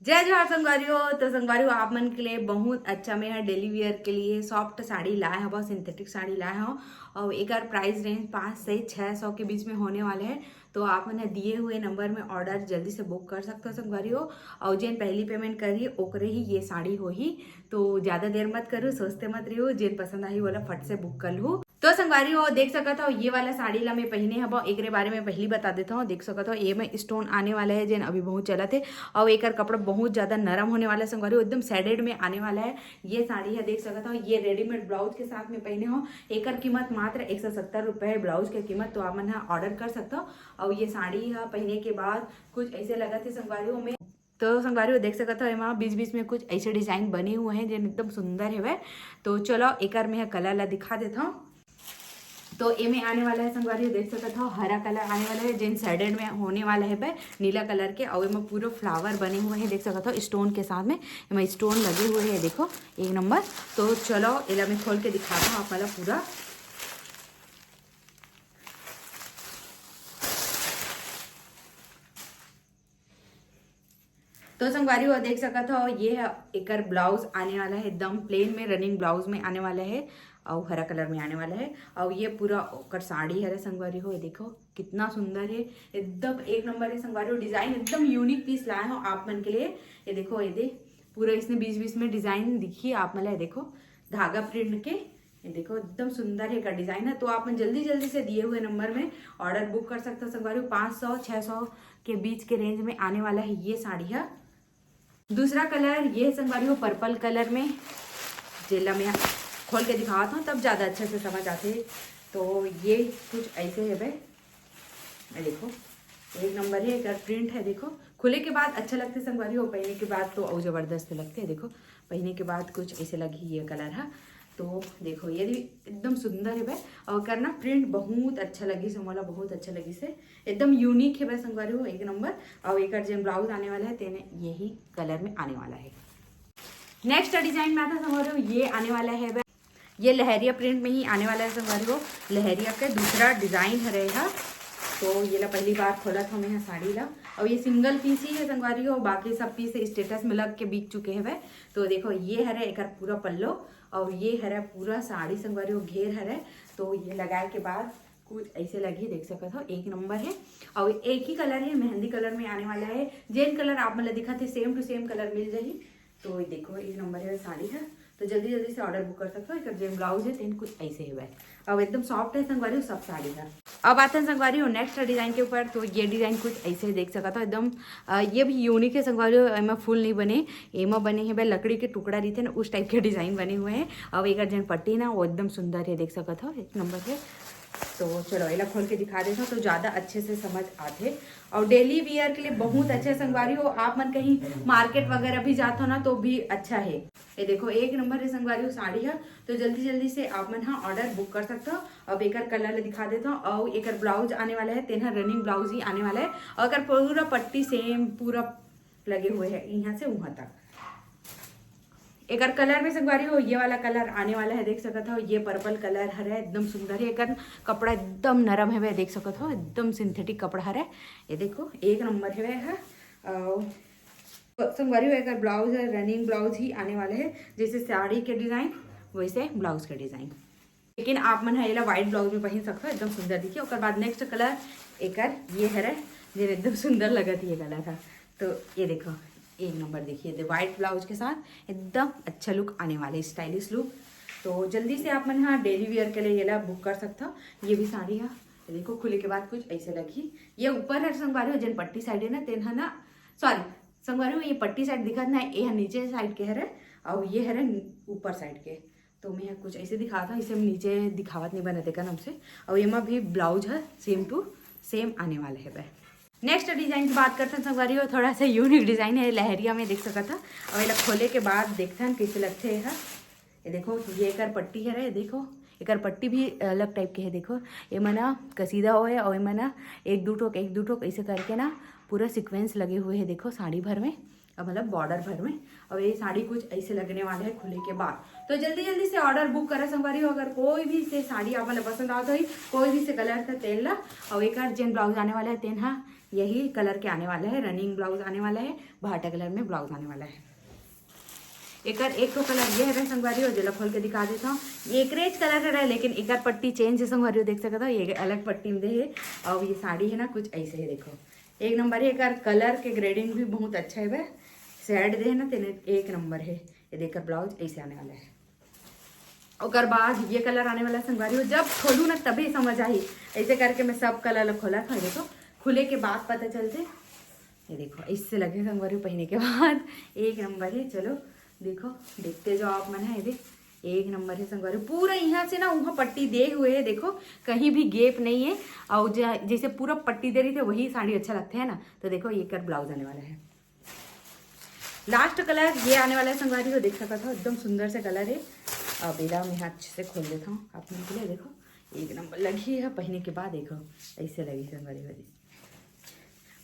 जय जोहार संगवारियों। तो संगवारियों आप मन के लिए बहुत अच्छा में है डेली वियर के लिए सॉफ्ट साड़ी लाए हैं, बहुत सिंथेटिक साड़ी लाए हैं और एक प्राइस रेंज 5 से 600 के बीच में होने वाले हैं। तो आप मैंने दिए हुए नंबर में ऑर्डर जल्दी से बुक कर सकते हो संगवारियों। और जिन पहली पेमेंट करी ओकरे ही ये साड़ी हो ही, तो ज़्यादा देर मत करो, सोचते मत रहो, जिन पसंद आई वाला फट से बुक कर लूँ। तो संगवारी हो देख सकत हो ये वाला साड़ी ला मैं पहने हब एक बारे में पहली बता देता हूँ। देख सकत हो ये में स्टोन आने वाला है जिन अभी बहुत चला थे और एक कपड़ा बहुत ज्यादा नरम होने वाला है संगवारी हो, एकदम सैडेड में आने वाला है ये साड़ी है। देख सकत हो ये रेडीमेड ब्लाउज के साथ में पहने हो। एक कीमत मात्र 170 रुपये है ब्लाउज की कीमत, तो आप मन ऑर्डर कर सकते हो। और ये साड़ी है पहने के बाद कुछ ऐसे लगा थे संगवारियों में। तो संगवारी देख सकते हो वहाँ बीच बीच में कुछ ऐसे डिजाइन बने हुए हैं जिन एकदम सुंदर है वह। तो चलो एक में कलर ला दिखा देता हूँ। तो ए में आने वाला है संगवारी देख सकते हो हरा कलर आने वाला है जिन साइडेड में होने वाला है भाई नीला कलर के। और में पूरे फ्लावर बने हुए हैं देख सकते हो स्टोन के साथ में स्टोन लगे हुए हैं देखो एक नंबर। तो चलो इला में खोल के दिखाता हूँ आप पूरा। तो संगवारी वो देख सकत हो ये है एक ब्लाउज आने वाला है एकदम प्लेन में रनिंग ब्लाउज में आने वाला है और हरा कलर में आने वाला है। और ये पूरा ओकर साड़ी है संगवारी हो देखो कितना सुंदर है एकदम एक नंबर है संगवारी हो। डिजाइन एकदम यूनिक पीस लाए हो आप मन के लिए। ये देखो ये पूरा इसने बीच बीच में डिजाइन दिखी आप मतलब देखो धागा प्रिंट के ये देखो एकदम सुंदर है का डिजाइन है। तो आप जल्दी जल्दी से दिए हुए नंबर में ऑर्डर बुक कर सकते हो संगवारी। 500-600 के बीच के रेंज में आने वाला है ये साड़ी है। दूसरा कलर ये संगवारी हो पर्पल कलर में जेला में खोल के दिखाता हूँ तब ज़्यादा अच्छे से समझ आते। तो ये कुछ ऐसे है भाई देखो एक नंबर है एक प्रिंट है देखो खुले के बाद अच्छा लगते संगवारी हो, पहने के बाद तो और ज़बरदस्त लगते हैं देखो पहने के बाद कुछ ऐसे लगी ये कलर है। तो देखो ये एकदम सुंदर है भाई और करना प्रिंट बहुत अच्छा लगी से मोला बहुत अच्छा लगी से एकदम यूनिक है भाई संगवारी हो एक नंबर। और एक जो ब्लाउज आने वाला है तेने यही कलर में आने वाला है। नेक्स्ट डिजाइन में आता संगवारी हो ये आने वाला है भाई ये लहरिया प्रिंट में ही आने वाला है संगवारी हो। लहरिया का दूसरा डिजाइन है रहेगा। तो ये ला पहली बार खोला था मैं साड़ी ला और ये सिंगल पीस ही है संगवारी हो, बाकी सब पीस स्टेटस में लग के बिक चुके हैं वह। तो देखो ये हरे एक पूरा पल्लो और ये हरा पूरा साड़ी संगवारी हो घेर हरे। तो ये लगाए के बाद कुछ ऐसे लगी देख सकते हो एक नंबर है। और एक ही कलर है मेहंदी कलर में आने वाला है जेन कलर आप मतलब दिखा थे सेम टू सेम कलर मिल जाए। तो देखो एक नंबर है साड़ी है। तो जल्दी जल्दी से ऑर्डर बुक कर सकते हो। एक जो ब्लाउज है तेन कुछ ऐसे है वह अब एकदम सॉफ्ट है संगवारी हो सब साड़ी है। अब आते हैं संगवारी हो नेक्स्ट डिजाइन के ऊपर। तो ये डिजाइन कुछ ऐसे देख सकता हो एकदम ये भी यूनिक है संगवारी हो। एमा फूल नहीं बने एमा बने हैं भाई लकड़ी के टुकड़ा रहते ना उस टाइप के डिजाइन बने हुए हैं। अब एक जन पट्टी ना वो एकदम सुंदर है देख सकता हो एक नंबर है। तो चलो इला खोल के दिखा देता हूँ तो ज़्यादा अच्छे से समझ आते। और डेली वियर के लिए बहुत अच्छे संगवारी हो, आप मन कहीं मार्केट वगैरह भी जाते हो ना तो भी अच्छा है। ये देखो एक नंबर है संगवारी हो साड़ी है। तो जल्दी जल्दी से आप मन हाँ ऑर्डर बुक कर सकते हो। अब एक कलर दिखा देता हूँ और एक ब्लाउज आने वाला है तेना रनिंग ब्लाउज ही आने वाला है। और अगर पूरा पट्टी सेम पूरा लगे हुए हैं यहाँ से वहाँ तक। एक कलर में संगवारी हो ये वाला कलर आने वाला है देख सकते हो ये पर्पल कलर है एकदम सुंदर है। एक कपड़ा एकदम नरम है वह देख सकते हो एकदम सिंथेटिक कपड़ा है ये देखो एक नंबर है वह संगवारी हो। एक ब्लाउज है रनिंग ब्लाउज ही आने वाले है जैसे साड़ी के डिजाइन वैसे ब्लाउज के डिजाइन। लेकिन आप मन है व्हाइट ब्लाउज में पहन सकते हो एकदम सुंदर दिखिए। और बाद नेक्स्ट कलर एक ये है जो एकदम सुंदर लगा थी ये कलर था। तो ये देखो एक नंबर देखिए व्हाइट ब्लाउज के साथ एकदम अच्छा लुक आने वाले स्टाइलिश लुक। तो जल्दी से आप मन हाँ डेली वियर के लिए ये ला बुक कर सकते हो। ये भी साड़ी है देखो खुले के बाद कुछ ऐसे लगी ये ऊपर है संगवारी हो जन पट्टी साइड है ना तेन है ना सॉरी संगवारी हो ये पट्टी साइड दिखा ना ये नीचे साइड के है और ये है ऊपर साइड के। तो मैं कुछ ऐसे दिखाता इसे नीचे दिखावत नहीं बना देखा हमसे। और ये में भी ब्लाउज है सेम टू सेम आने वाले है वह। नेक्स्ट डिजाइन की बात करते हैं संगवारी हो थोड़ा सा यूनिक डिजाइन है लहरिया में देख सकता था। और ये खोले के बाद देखते हैं कैसे लगते हैं। ये देखो ये एक पट्टी है देखो एक पट्टी भी अलग टाइप के है देखो ये मना कसीदा हुआ है और ये मना एक दो ठोक ऐसे करके ना पूरा सीक्वेंस लगे हुए हैं देखो साड़ी भर में मतलब बॉर्डर भर में। और ये साड़ी कुछ ऐसे लगने वाले है खुले के बाद। तो जल्दी जल्दी से ऑर्डर बुक करा संगवारी हो। अगर कोई भी से साड़ी आप मतलब पसंद आता हो कोई भी से कलर था तेल ला और एक जेन ब्लाउज आने वाला है तेन हाँ यही कलर के आने वाला है, रनिंग ब्लाउज आने वाला है, भाटा कलर में ब्लाउज आने वाला है। एक तो कलर ये है संगवारी हो, जला खोल के दिखा देता हूँ। ये क्रेज कलर है, लेकिन एक पट्टी चेंज है संगवारी हो, देख सकते हो ये अलग पट्टी में दे है। और ये साड़ी है ना कुछ ऐसे है, देखो एक नंबर है। एक कलर के ग्रेडिंग भी बहुत अच्छा है वह, शेड दे है ना तेने एक नंबर है। ये देखकर ब्लाउज ऐसे आने वाला है। और बाद ये कलर आने वाला है संगवारी हो, जब खोलूँ ना तभी समझ आई। ऐसे करके मैं सब कलर खोला था, देखो खुले के बाद पता चलते। ये देखो इससे लगे संगवारी पहने के बाद एक नंबर है। चलो देखो देखते जाओ आप मन है, ये देख एक नंबर है संगवारी। पूरा यहाँ से ना वहाँ पट्टी दे हुए है, देखो कहीं भी गेप नहीं है। और जैसे पूरा पट्टी दे रही थे वही साड़ी अच्छा लगता है ना। तो देखो ये कर ब्लाउज आने वाला है। लास्ट कलर ये आने वाला है संगवारी को, देख सकता था एकदम सुंदर से कलर है। अब इला मैं अच्छे से खोल देता हूँ आप लोगों के लिए। देखो एक नंबर लगी है, पहने के बाद देखो ऐसे लगी संगवारी वाली।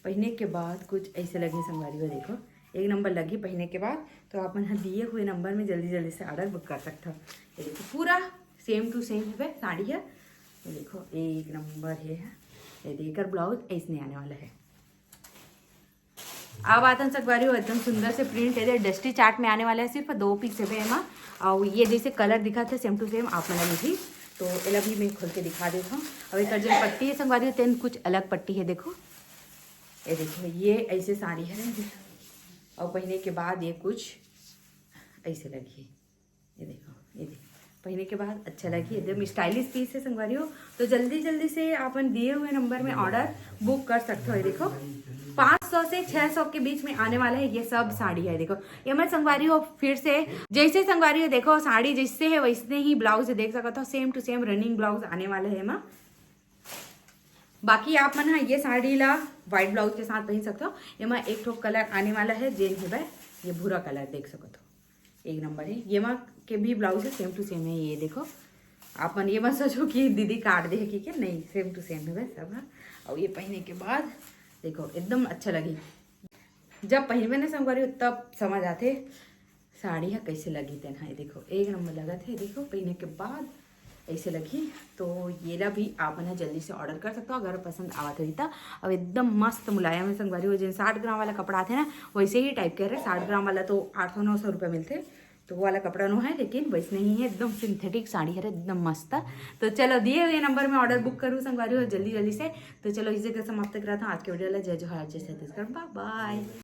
पहने के बाद कुछ ऐसे लगी संगवारी को, देखो एक नंबर लगी पहने के बाद। तो आप यहाँ दिए हुए नंबर में जल्दी जल्दी से ऑर्डर बुक कर सकते हो। ये देखो पूरा सेम टू सेम है साड़ी है, ये देखो एक नंबर है। ये देखकर ब्लाउज ऐसे आने वाला है। अब आता संगवारी हो एकदम सुंदर से प्रिंट है, डस्टी चार्ट में आने वाला है। सिर्फ 2 पीस है एमा। और ये जैसे कलर दिखा था सेम टू सेम आप मैंने लिखी। तो एला भी मैं खोल के दिखा देता हूँ। अब एक जो पट्टी है संगवारी हो तेन कुछ अलग पट्टी है, देखो ये देखो ये ऐसे साड़ी है। और पहने के बाद ये कुछ ऐसे लगी, ये देखो ये देखो पहने के बाद अच्छा लगी, एकदम स्टाइलिश पीस है संगवारी हो। तो जल्दी जल्दी से अपन दिए हुए नंबर में ऑर्डर बुक कर सकते हो। ये देखो 500 से 600 के बीच में आने वाला है ये सब साड़ी है। देखो ये मैं संगवारी हो फिर से जैसे संगवारी हो, देखो साड़ी जैसे है वैसे ही ब्लाउज देख सकते हो, same to same running blouse आने वाला है माँ। बाकी आप मन ये साड़ी ला व्हाइट ब्लाउज के साथ पहन सकते हो। ये एक ठोक कलर आने वाला है जेन है भाई, ये भूरा कलर देख सकते हो एक नंबर है। ये के भी ब्लाउज है सेम टू सेम है। ये देखो आप मन ये मत सोचो कि दीदी काट दे कि क्या, नहीं सेम टू सेम है भाई सब। और ये पहने के बाद देखो एकदम अच्छा लगी। जब पहनवे ना संगवारी हो तब समझ आते साड़ी है कैसे लगी तेना। ये देखो एक नंबर लगा थे, देखो पहने के बाद ऐसे लगी। तो ये ला भी आप ना जल्दी से ऑर्डर कर सकते हो अगर पसंद आवा तो। अब एकदम मस्त मुलायम है संगवारी हो, जैसे 60 ग्राम वाला कपड़ा आते ना वैसे ही टाइप कर रहे। 60 ग्राम वाला तो 800-900 रुपये मिलते, तो वो वाला कपड़ा नो है, लेकिन वैसे नहीं है, एकदम सिंथेटिक साड़ी है एकदम मस्त। तो चलो दिए हुए नंबर में ऑर्डर बुक करूँ संगवारी हो जल्दी जल्दी से। तो चलो इसी के समाप्त करा था आज के वीडियो। जय जोहार, जय छत्तीसगढ़, बाय बाय।